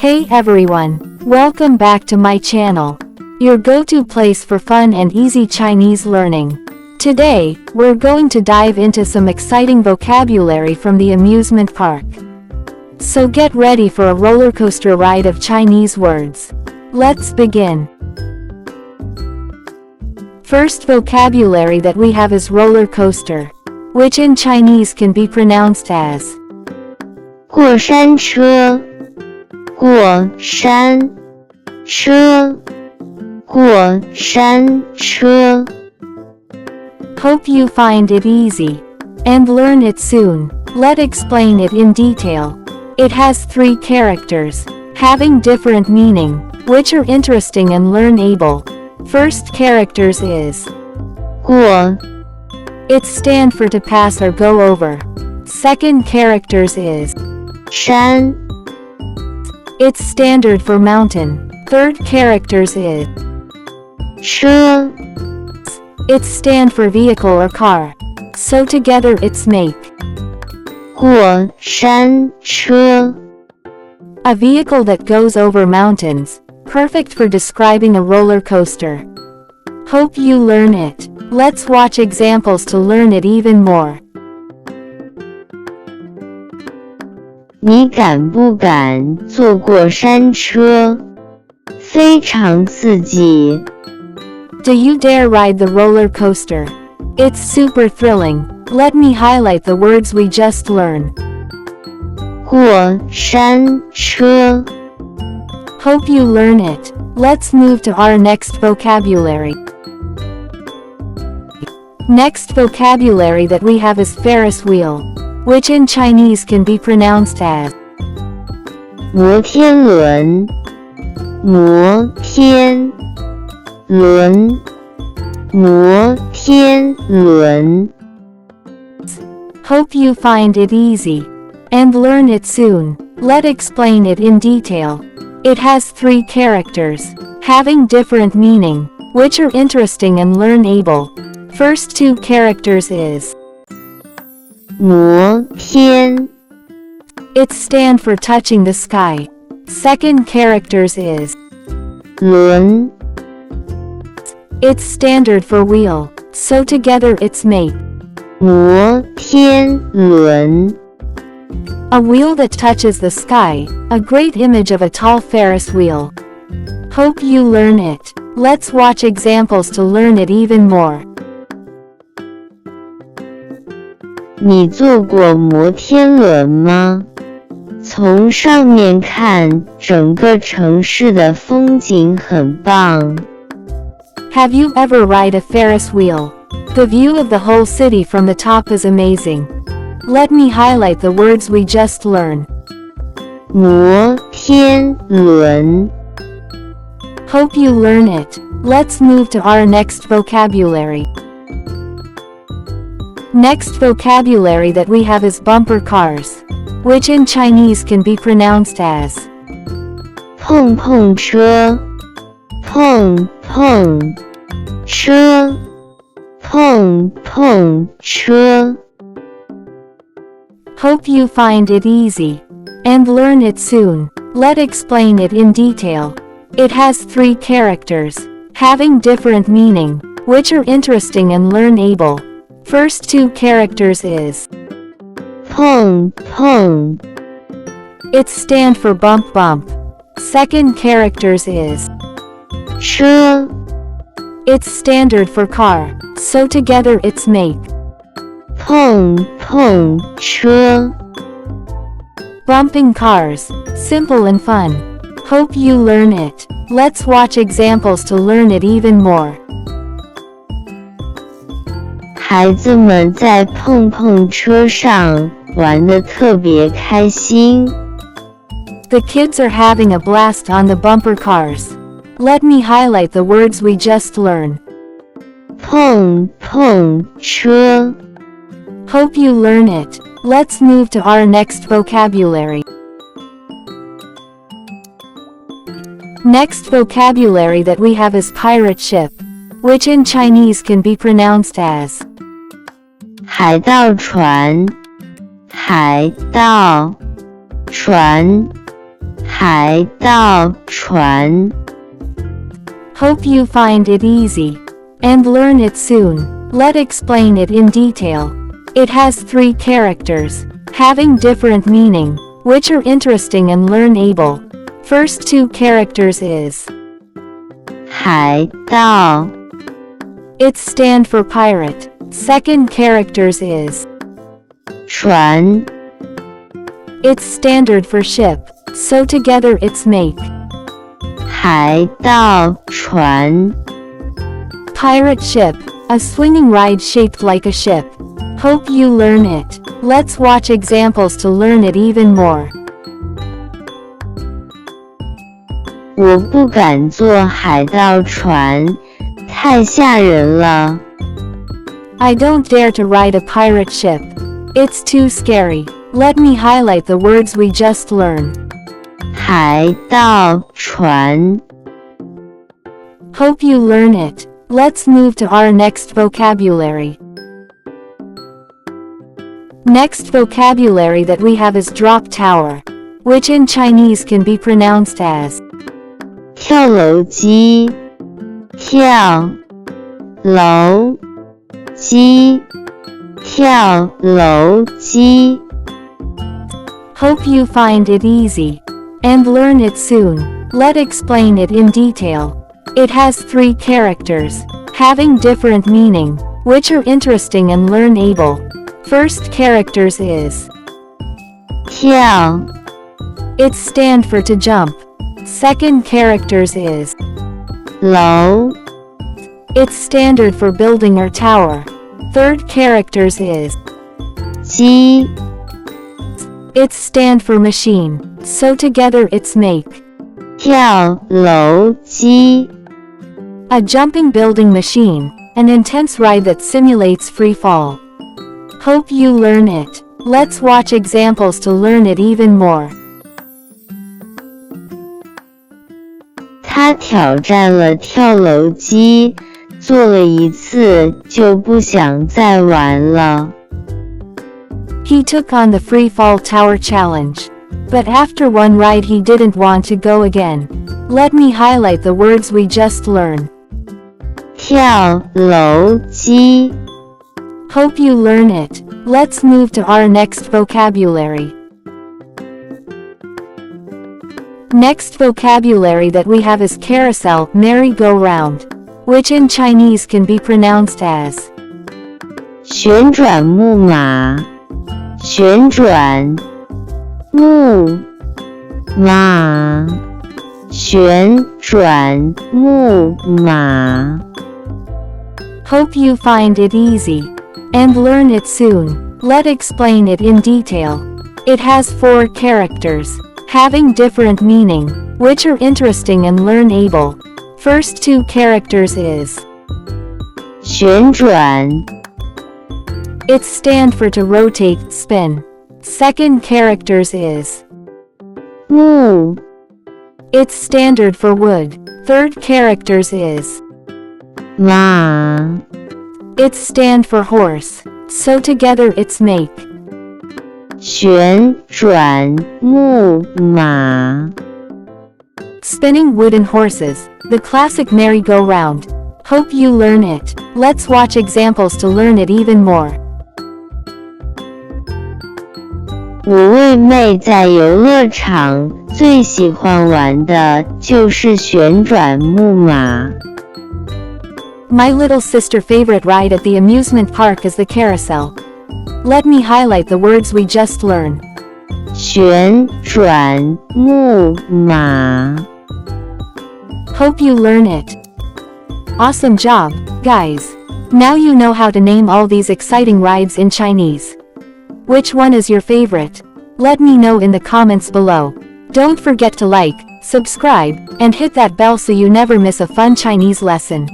Hey everyone, welcome back to my channel, your go-to place for fun and easy Chinese learning. Today, we're going to dive into some exciting vocabulary from the amusement park. So get ready for a roller coaster ride of Chinese words. Let's begin. First vocabulary that we have is roller coaster, which in Chinese can be pronounced as 过山车，过山车，过山车。 Hope you find it easy and learn it soon. Let's explain it in detail. It has 3 characters, having different meaning, which are interesting and learnable. First characters is 过 it stand for to pass or go over. Second characters is 山 it's standard for mountain. Third characters is 车 it's stand for vehicle or car. So together it's make 过山车。 a vehicle that goes over mountains, perfect for describing a roller coaster. Hope you learn it. Let's watch examples to learn it even more. 你敢不敢坐过山车？非常刺激。 Do you dare ride the roller coaster? It's super thrilling. Let me highlight the words we just learned. 过山车， Hope you learn it. Let's move to our next vocabulary. Next vocabulary that we have is Ferris wheel, which in Chinese can be pronounced as 摩天轮，摩天轮，摩天轮。 Hope you find it easy and learn it soon. Let's explain it in detail. It has 3 characters, having different meaning, which are interesting and learnable. First 2 characters is 摩天 it stand for touching the sky. Second characters is 轮 it's standard for wheel. So together it's make 摩天轮。 a wheel that touches the sky, a great image of a tall Ferris wheel. Hope you learn it. Let's watch examples to learn it even more. 你坐过摩天轮吗？从上面看，整个城市的风景很棒。 Have you ever ride a Ferris wheel? The view of the whole city from the top is amazing. Let me highlight the words we just learned. 摩天轮， Hope you learn it. Let's move to our next vocabulary. Next vocabulary that we have is bumper cars, which in Chinese can be pronounced as 碰碰车，碰碰车，碰碰车。 Hope you find it easy and learn it soon. Let's explain it in detail. It has 3 characters, having different meaning, which are interesting and learnable. First 2 characters is 碰碰 it stand for bump bump. Second characters is 车， it's standard for car. So together it's make 碰碰车。 bumping cars, simple and fun. Hope you learn it. Let's watch examples to learn it even more. 孩子们在碰碰车上玩得特别开心。 The kids are having a blast on the bumper cars. Let me highlight the words we just learned. 碰碰车， Hope you learn it. Let's move to our next vocabulary. Next vocabulary that we have is pirate ship, which in Chinese can be pronounced as 海盗船，海盗船，海盗船 Hope you find it easy and learn it soon. Let's explain it in detail. It has 3 characters, having different meaning, which are interesting and learnable. First 2 characters is 海盗 it stand for pirate. Second characters is 船 it's standard for ship, so together it's make 海盗船 pirate ship, a swinging ride shaped like a ship. Hope you learn it. Let's watch examples to learn it even more. 我不敢坐海盗船，太吓人了。 I don't dare to ride a pirate ship. It's too scary. Let me highlight the words we just learned. 海盗船 Hope you learn it. Let's move to our next vocabulary. Next vocabulary that we have is drop tower, which in Chinese can be pronounced as 跳楼机，跳楼机，跳楼机。 Hope you find it easy and learn it soon. Let's explain it in detail. It has 3 characters, having different meaning, which are interesting and learnable. First characters is 跳 it stand for to jump. Second characters is 楼 it's standard for building or tower. Third characters is 机 it's stand for machine, so together it's make 跳楼机。 a jumping building machine, an intense ride that simulates free fall. Hope you learn it. Let's watch examples to learn it even more. 他挑战了跳楼机，做了一次就不想再玩了。 He took on the free fall tower challenge, but after one ride he didn't want to go again. Let me highlight the words we just learned. 跳楼机 Hope you learn it. Let's move to our next vocabulary. Next vocabulary that we have is carousel, merry-go-round, which in Chinese can be pronounced as 旋转木马，旋转木马，旋转木马。 Hope you find it easy and learn it soon. Let's explain it in detail. It has 4 characters, having different meaning, which are interesting and learnable. First 2 characters is 旋转 it stand for to rotate, spin. Second characters is 木 it's standard for wood. Third characters is 马 it's stand for horse, so together it's make 旋转木马。 spinning wooden horses, the classic merry-go-round. Hope you learn it. Let's watch examples to learn it even more. 我为妹在游乐场最喜欢玩的就是旋转木马。 My little sister favorite ride at the amusement park is the carousel. Let me highlight the words we just learned. 旋转木马。 Hope you learn it. Awesome job, guys. Now you know how to name all these exciting rides in Chinese. Which one is your favorite? Let me know in the comments below. Don't forget to like, subscribe, and hit that bell so you never miss a fun Chinese lesson.